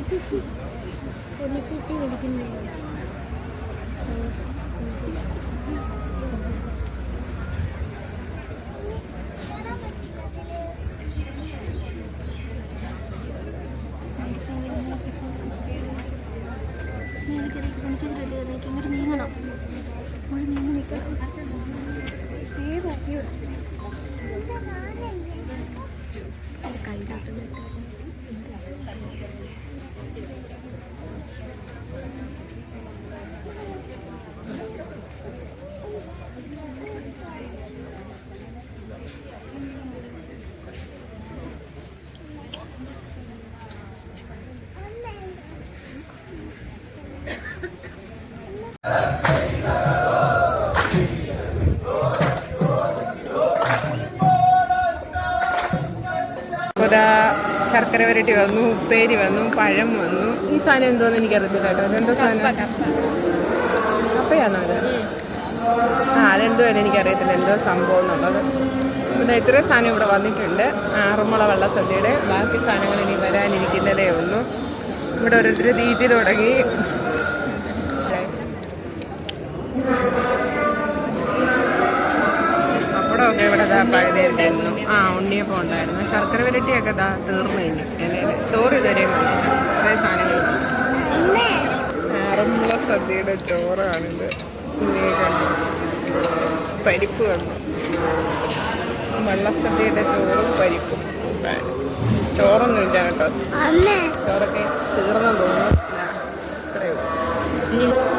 ചേച്ചി വിളിക്കുന്നില്ല. ഇങ്ങോട്ട് നീങ്ങണം. ഇവിടെ നീങ്ങി നിൽക്കണം. കയ്യിലോട്ട് ശർക്കര വരട്ടി വന്നു, ഉപ്പേരി വന്നു, പഴം വന്നു. ഈ സാധനം എന്തോന്ന് എനിക്കറിയത്തില്ല കേട്ടോ. അതെന്തോ സാധനം? കപ്പയാണോ അത്? അതെന്തോലും എനിക്കറിയത്തില്ല എന്തോ സംഭവം എന്നുള്ളത്. പിന്നെ ഇത്രയും സാധനം ഇവിടെ വന്നിട്ടുണ്ട്. ആറന്മുള വള്ളസദ്യയുടെ ബാക്കി സാധനങ്ങൾ ഇനി വരാനിരിക്കുന്നതേ ഉള്ളൂ. ഇവിടെ ഓരോരുത്തർ തീറ്റി തുടങ്ങി. പപ്പടമൊക്കെ ഇവിടെ പഴുതായിരുന്നു. ഉണ്ണിയപ്പം ഉണ്ടായിരുന്നു. ശർക്കര വരട്ടിയൊക്കെ തീർന്നു കഴിഞ്ഞു. ചോറ് ഇതുവരെ വന്നില്ല. കുറേ സാധനങ്ങൾ ആറന്മുള സദ്യയുടെ ചോറാണിത്. പരിപ്പ് കണ്ടു. വള്ളസദ്യയുടെ ചോറും പരിപ്പും. ചോറൊന്നും ഇല്ല കേട്ടോ. ചോറൊക്കെ തീർന്നു തോന്നുന്നു. ഇത്രയേ ഉള്ളൂ.